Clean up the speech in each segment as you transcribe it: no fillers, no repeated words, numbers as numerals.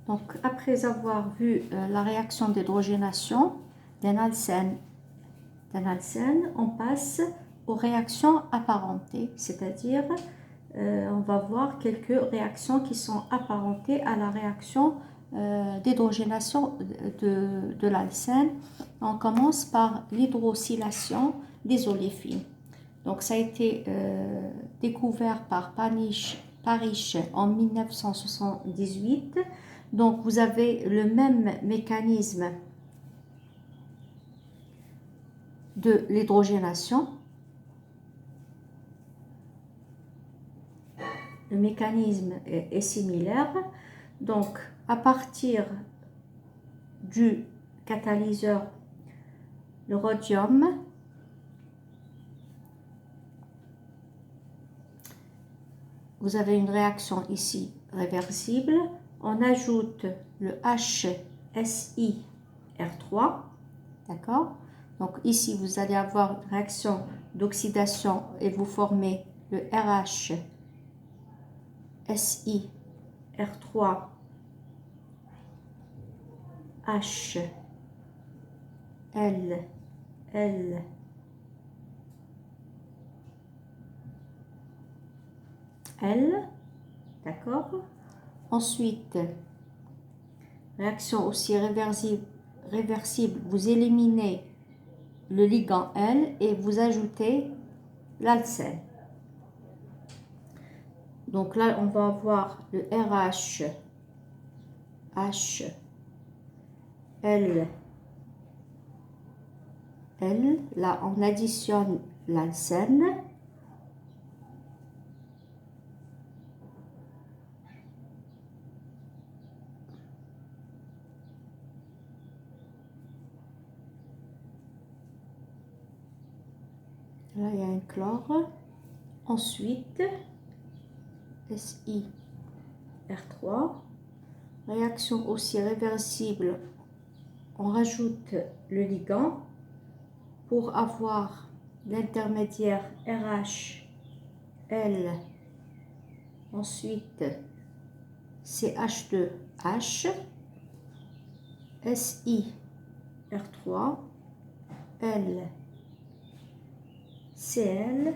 Donc, après avoir vu la réaction d'hydrogénation d'un alcène, on passe aux réactions apparentées, c'est-à-dire on va voir quelques réactions qui sont apparentées à la réaction d'hydrogénation de l'alcène. On commence par l'hydrosylation des oléfines. Donc ça a été découvert par Parrish en 1978. Donc vous avez le même mécanisme de l'hydrogénation. Le mécanisme est similaire. Donc à partir du catalyseur, le rhodium, vous avez une réaction ici réversible. On ajoute le HSiR3, d'accord? Donc ici, vous allez avoir une réaction d'oxydation et vous formez le RHSiR3 HLL. D'accord? Ensuite, réaction aussi réversible, vous éliminez le ligand L et vous ajoutez l'alcène. Donc là, on va avoir le RH, L. Là, on additionne l'alcène. Là, il y a un chlore. Ensuite, SiR3. Réaction aussi réversible. On rajoute le ligand pour avoir l'intermédiaire RHL. Ensuite, CH2H. SiR3. Cl.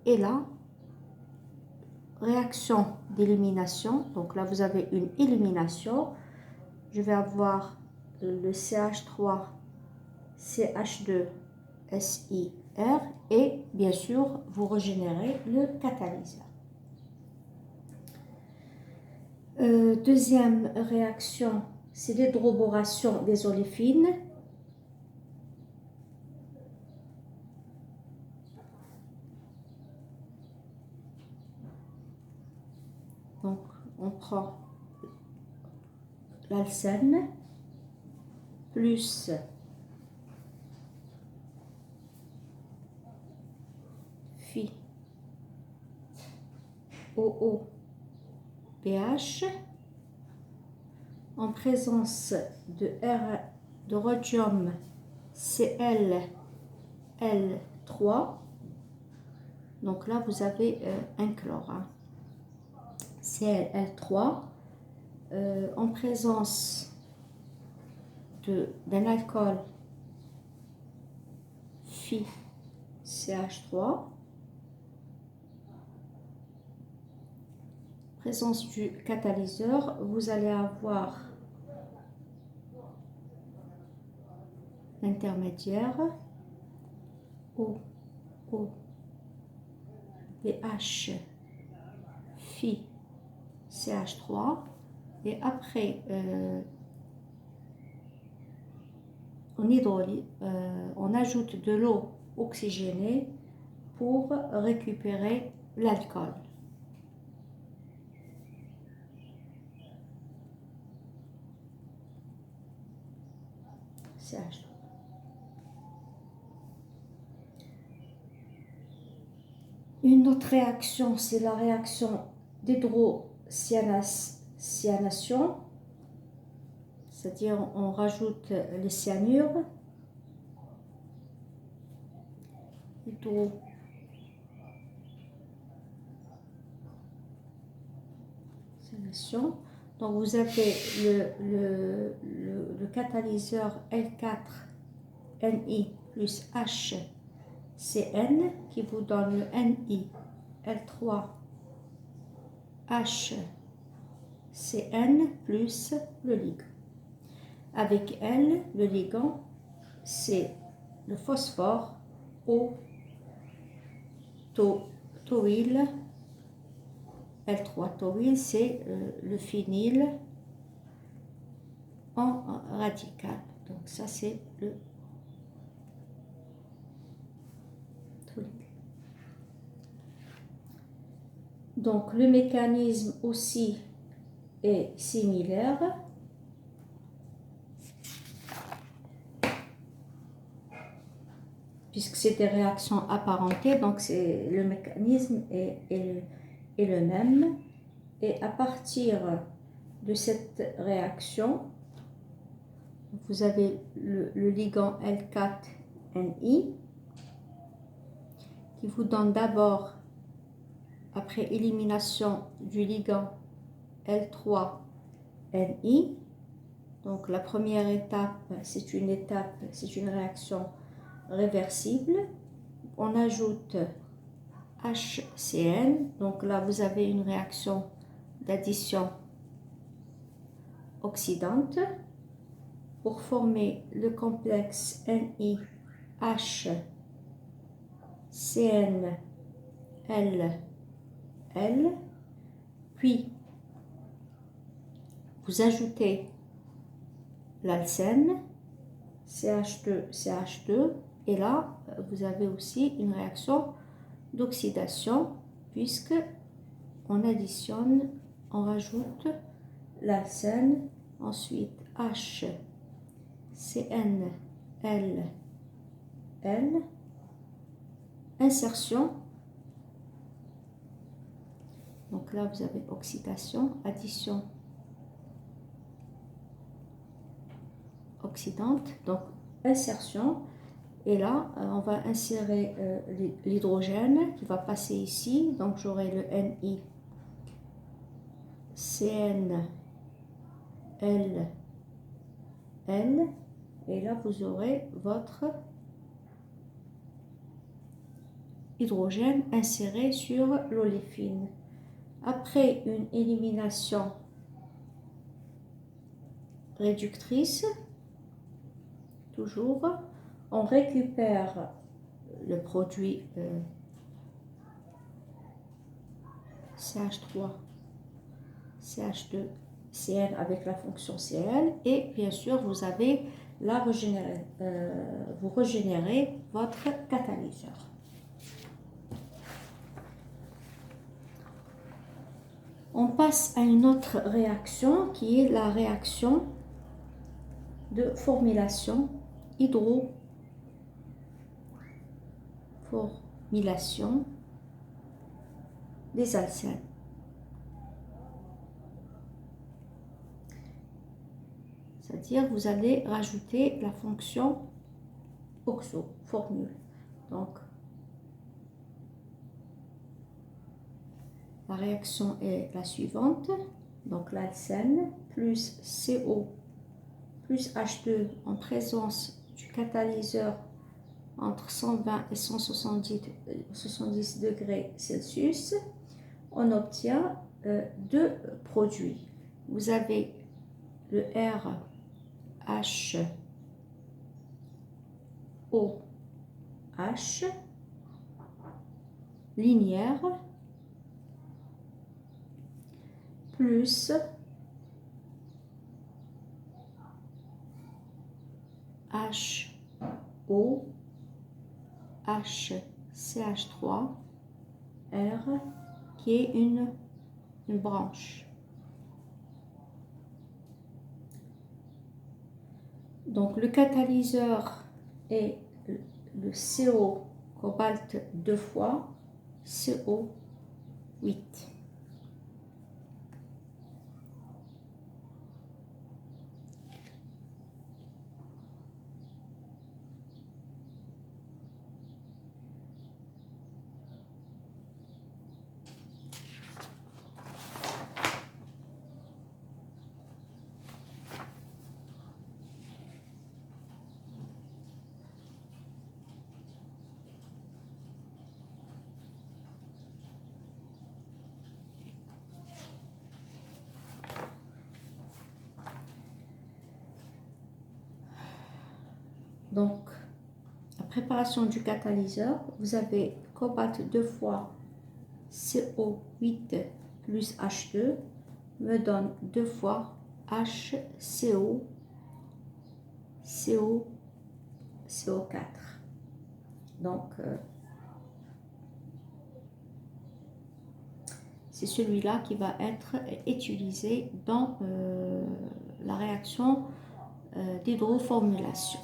Et là, réaction d'élimination. Donc là, vous avez une élimination. Je vais avoir le CH3, CH2, SiR. Et bien sûr, vous régénérez le catalyseur. Deuxième réaction, c'est l'hydroboration des oléfines. Donc, on prend l'alcène plus Phi OOPH en présence de rhodium ClL3. Donc là, vous avez un chlore. Hein. ClL3 en présence d'un alcool Phi CH3, présence du catalyseur, vous allez avoir l'intermédiaire OOPH Phi CH3 et après on ajoute de l'eau oxygénée pour récupérer l'alcool. CH3. Une autre réaction, c'est la réaction d'hydrocyanation, c'est-à-dire on rajoute les cyanures, oxydation. Donc vous avez le catalyseur L4Ni plus HCN qui vous donne le Ni L3HCN plus le ligand. Avec L, le ligand, c'est le phosphore au tauryl. L3 tauryl, c'est le phényl en radical. Donc ça, c'est le tauryl. Donc le mécanisme aussi est similaire. Puisque c'est des réactions apparentées, donc le mécanisme est le même. Et à partir de cette réaction, vous avez le ligand L4Ni qui vous donne d'abord, après élimination du ligand L3Ni, donc la première étape, c'est une réaction réversible. On ajoute HCN, donc là vous avez une réaction d'addition oxydante pour former le complexe NiHCNLL, puis vous ajoutez l'alcène CH2, et là vous avez aussi une réaction d'oxydation puisque on additionne, on rajoute l'alcène, ensuite HCNLL, insertion, donc là vous avez oxydation, addition oxydante, donc insertion, et là on va insérer l'hydrogène qui va passer ici, donc j'aurai le NiCNLL, et là vous aurez votre hydrogène inséré sur l'oléfine. Après une élimination réductrice, toujours, on récupère le produit CH3, CH2, Cn avec la fonction Cl, et bien sûr vous avez vous régénérez votre catalyseur. On passe à une autre réaction qui est la réaction de formylation hydroformylation des alcènes. C'est-à-dire vous allez rajouter la fonction oxo, formule. Donc la réaction est la suivante. Donc l'alcène plus CO plus H2 en présence du catalyseur entre 120 et 170 degrés Celsius, on obtient deux produits. Vous avez le RHOH linéaire plus HOHCH3R qui est une branche. Donc le catalyseur est le CO cobalt 2 fois CO8. préparation du catalyseur, vous avez cobalt 2 fois CO8 plus H2 me donne 2 fois HCO, CO4. Donc, c'est celui-là qui va être utilisé dans la réaction d'hydroformylation.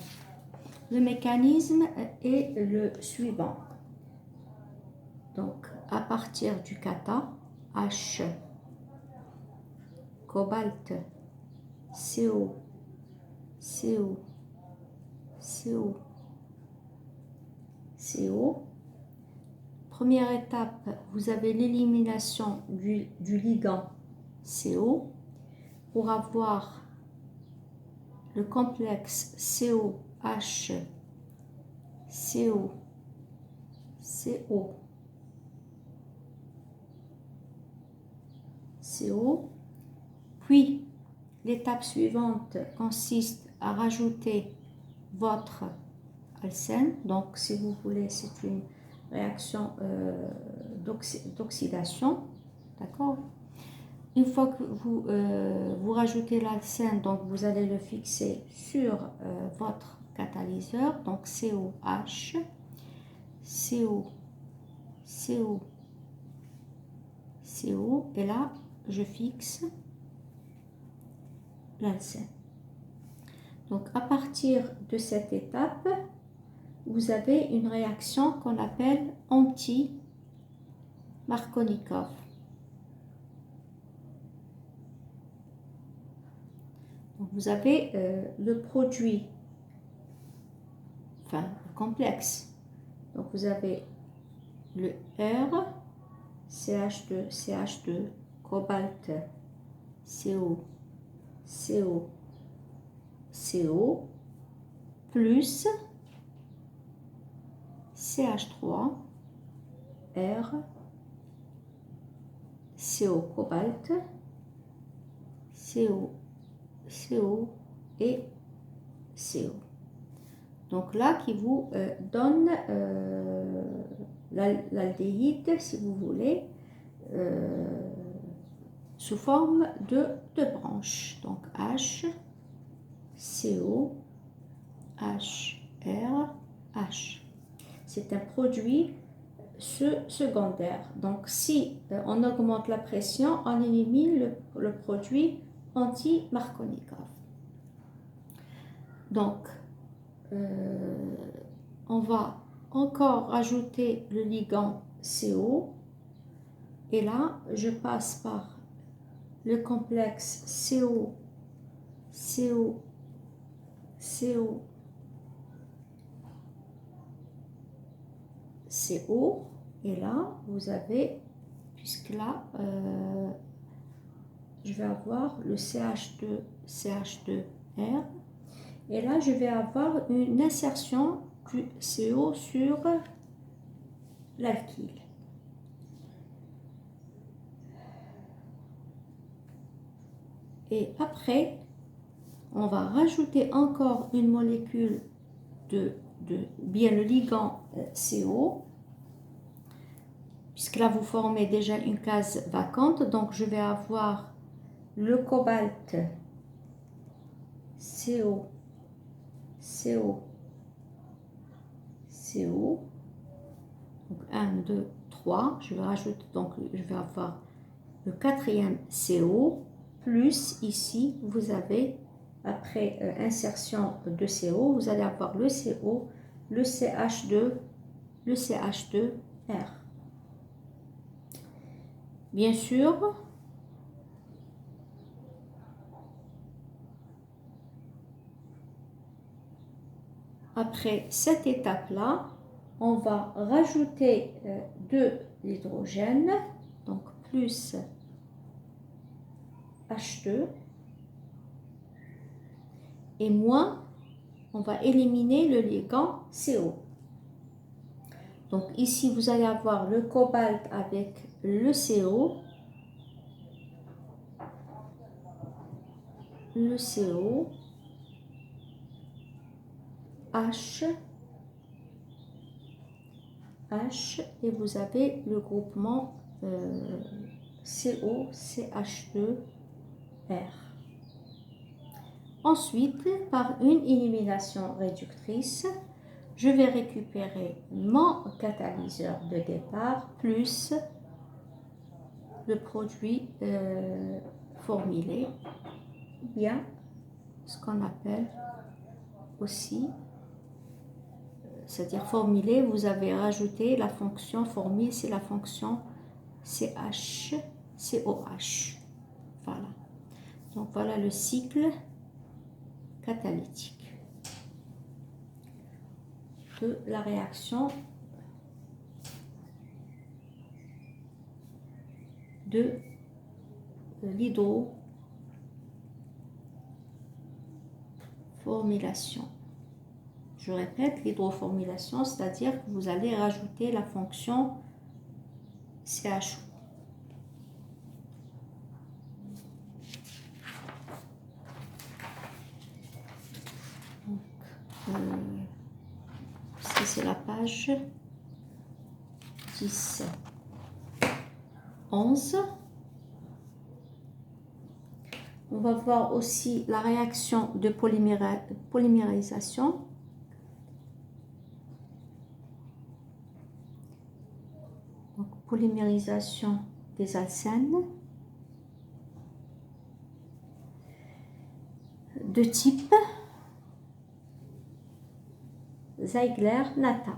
Le mécanisme est le suivant. Donc, à partir du kata, H, cobalt, CO, CO, CO, CO. Première étape, vous avez l'élimination du ligand CO pour avoir le complexe COH, CO, CO, CO. Puis, l'étape suivante consiste à rajouter votre alcène. Donc, si vous voulez, c'est une réaction d'oxydation. D'accord? Une fois que vous rajoutez l'alcène, donc vous allez le fixer sur votre catalyseur. Donc, COH, CO, CO, CO. Et là, je fixe l'alcène. Donc, à partir de cette étape, vous avez une réaction qu'on appelle anti-Markovnikov. Donc, vous avez le produit, enfin, le complexe. Donc, vous avez le R, CH2, CH2, cobalt, CO, CO, CO, plus CH3, R, CO cobalt, CO, CO et CO. Donc là, qui vous donne l'aldéhyde, si vous voulez, sous forme de branches. Donc H, CO, H, R, H. C'est un produit secondaire. Donc, si on augmente la pression, on élimine le produit anti-Markovnikov. Donc, on va encore rajouter le ligand CO. Et là, je passe par le complexe CO, CO, CO, CO. Et là, vous avez, puisque là, je vais avoir le CH2, CH2R. Et là, je vais avoir une insertion du CO sur l'alkyle. Et après, on va rajouter encore une molécule bien le ligand CO, puisque là, vous formez déjà une case vacante. Donc, je vais avoir le cobalt CO, CO, CO. Donc 1, 2, 3. Je vais rajouter, donc je vais avoir le quatrième CO, plus ici, vous avez, après insertion de CO, vous allez avoir le CO, le CH2, le CH2R. Bien sûr, après cette étape-là, on va rajouter de l'hydrogène, donc plus H2, et moins, on va éliminer le ligand CO. Donc ici, vous allez avoir le cobalt avec le CO, H, H et vous avez le groupement COCH2R. Ensuite, par une élimination réductrice, je vais récupérer mon catalyseur de départ plus le produit formulé, bien ce qu'on appelle aussi, c'est-à-dire formulé, vous avez rajouté la fonction formule, c'est la fonction CH, COH. Voilà. Donc voilà le cycle catalytique de la réaction de l'hydroformylation. Je répète, l'hydroformylation, c'est-à-dire que vous allez rajouter la fonction CHO. Ici, c'est la page 10. 11. On va voir aussi la réaction de polymérisation. Donc, polymérisation des alcènes de type Ziegler-Natta.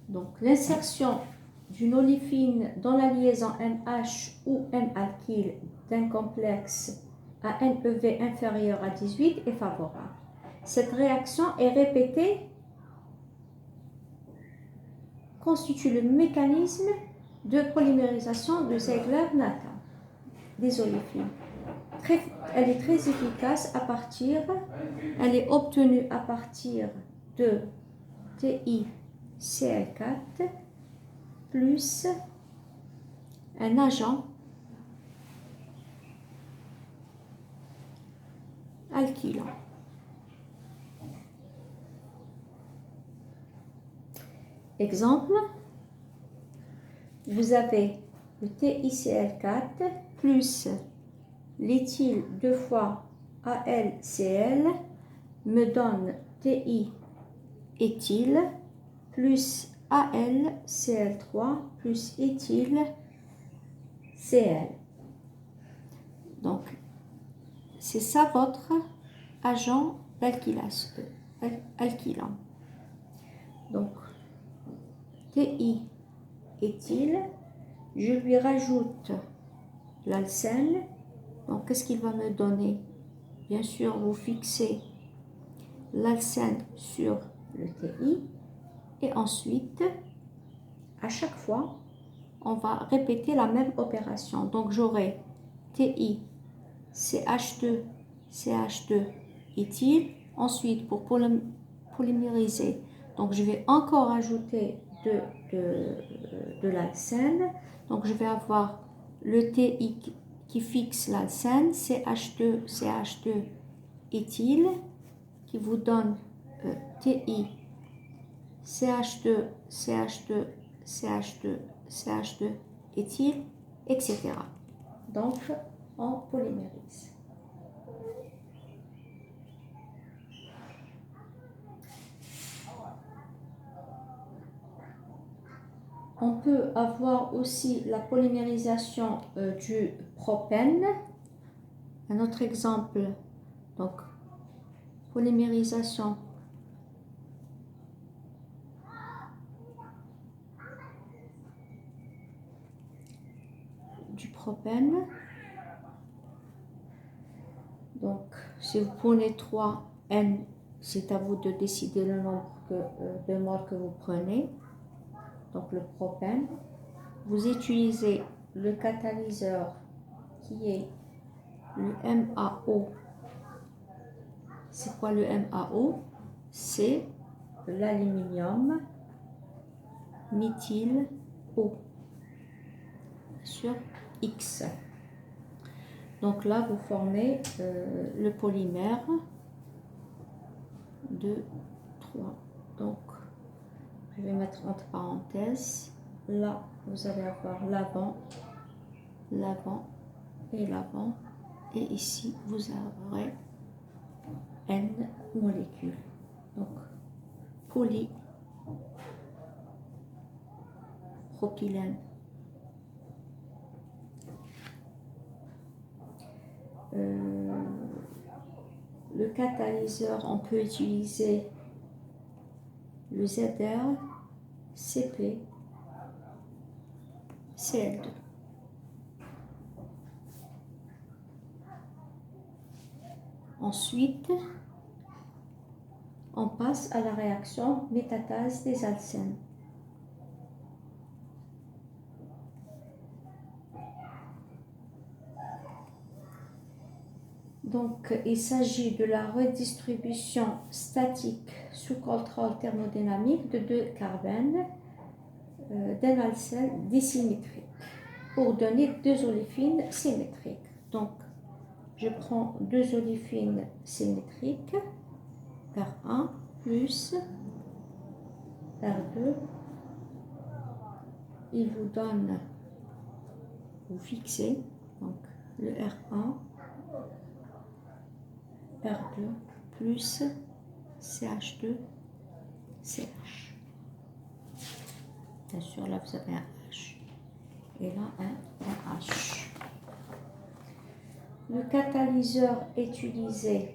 Donc, l'insertion d'une oléfine dans la liaison NH ou N-alkyle d'un complexe à NEV inférieur à 18 est favorable. Cette réaction est répétée, constitue le mécanisme de polymérisation de Ziegler-Natta des oléfines. Elle est très efficace elle est obtenue à partir de TiCl4 plus un agent alkylant. Exemple, vous avez le TiCl4 plus l'éthyle 2 fois AlCl me donne TI-éthyle plus AlCl3 plus éthylCl. Donc, c'est ça votre agent alkylant. Donc, TI-éthyle, je lui rajoute l'alcène. Donc, qu'est-ce qu'il va me donner? Bien sûr, vous fixez l'alcène sur le TI et ensuite, à chaque fois, on va répéter la même opération. Donc, j'aurai TI, CH2, CH2, éthyle. Ensuite, pour polymériser, donc je vais encore ajouter de l'alcène. Donc, je vais avoir le TI qui fixe l'alcène, CH2, CH2, éthyle, qui vous donne TI, CH2, CH2, CH2, CH2, éthyle, etc. Donc, on polymérise. On peut avoir aussi la polymérisation du propène. Un autre exemple, donc polymérisation du propène. Donc, si vous prenez 3N, c'est à vous de décider le nombre de moles que vous prenez. Donc, le propène. Vous utilisez le catalyseur qui est le MAO. C'est quoi le MAO? C'est l'aluminium méthyle O sur X. Donc là, vous formez le polymère 2, 3. Donc, je vais mettre entre parenthèses. Là, vous allez avoir l'avant, l'avant et l'avant. Et ici, vous aurez N molécules. Donc, polypropylène. Le catalyseur, on peut utiliser le ZR, CP, Cl2. Ensuite, on passe à la réaction métatase des alcènes. Donc, il s'agit de la redistribution statique sous contrôle thermodynamique de 2 carbenes d'un alcène dissymétrique pour donner 2 olefines symétriques. Donc, je prends 2 olefines symétriques, R1 plus R2. Il vous donne, vous fixez donc le R1, R2 plus CH2, CH. Bien sûr, là vous avez un H et là un H. Le catalyseur utilisé,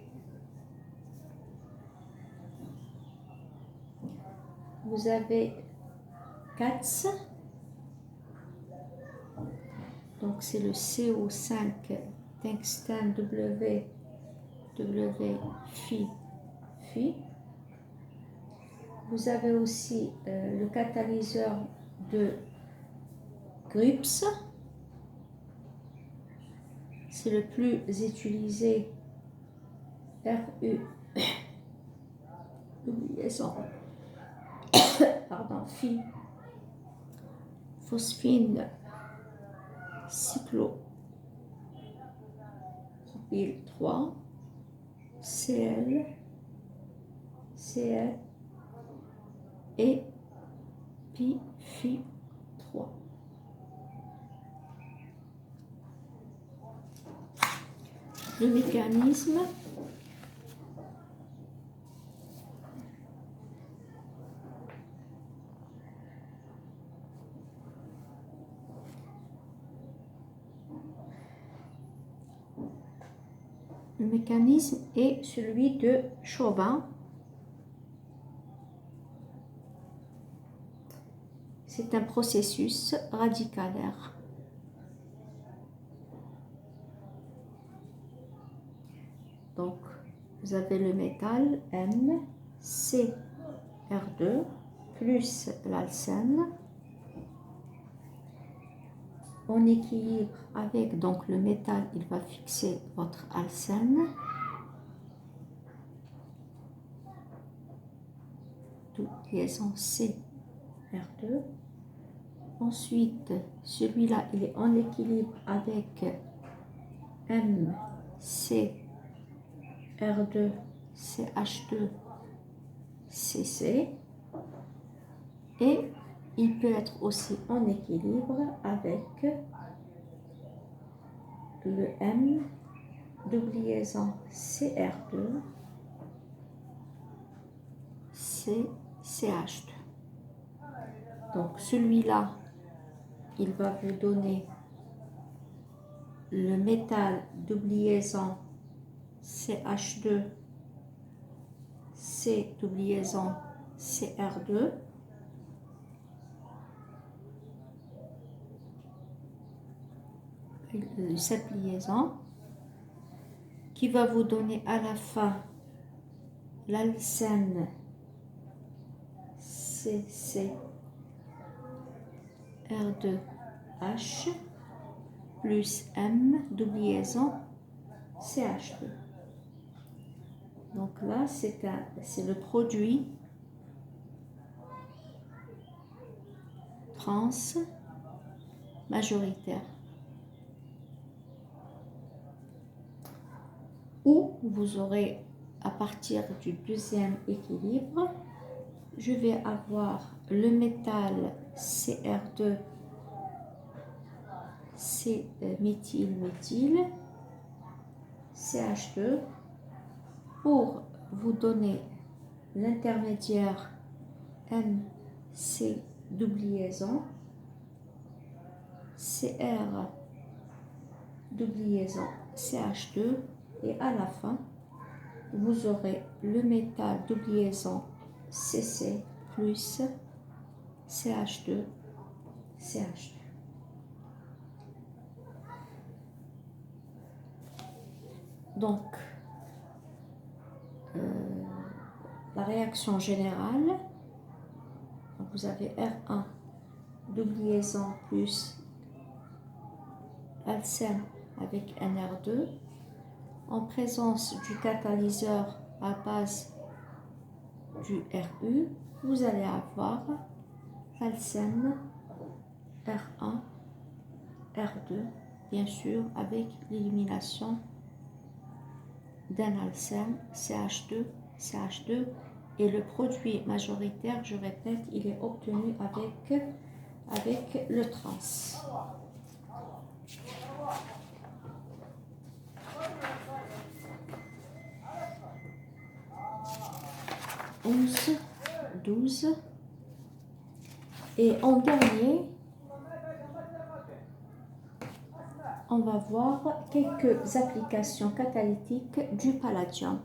vous avez CATS, donc c'est le CO5 tungstène Phi. Vous avez aussi le catalyseur de Grips, c'est le plus utilisé, RU, pardon, Phi, phosphine, cyclopropyl 3, Cl, Cl et Phi 3. Le mécanisme, est celui de Chauvin. C'est un processus radicalaire. Donc, vous avez le métal M, C, R2, plus l'alcène, en équilibre avec, donc le métal, il va fixer votre alcène. Liaison C, R2. Ensuite, celui-là, il est en équilibre avec M, C, R2, CH2, CC. Et il peut être aussi en équilibre avec le M, double liaison CR2, CH2. Donc celui-là, il va vous donner le métal double liaison CH2, C double liaison CR2. Cette liaison qui va vous donner à la fin l'alcène CC R2H plus M double liaison CH2. Donc là, c'est le produit trans majoritaire. Ou vous aurez, à partir du deuxième équilibre, je vais avoir le métal Cr2, C-méthyle, CH2, pour vous donner l'intermédiaire MC double liaison, Cr double liaison CH2, et à la fin, vous aurez le métal double liaison CC plus CH2, CH2. Donc, la réaction générale, vous avez R1 double liaison plus alcène avec NR2 en présence du catalyseur à base du RU, vous allez avoir alcène R1, R2, bien sûr avec l'élimination d'un alcène CH2, CH2, et le produit majoritaire, je répète, il est obtenu avec le trans. Onze, 12. Et en dernier, on va voir quelques applications catalytiques du palladium.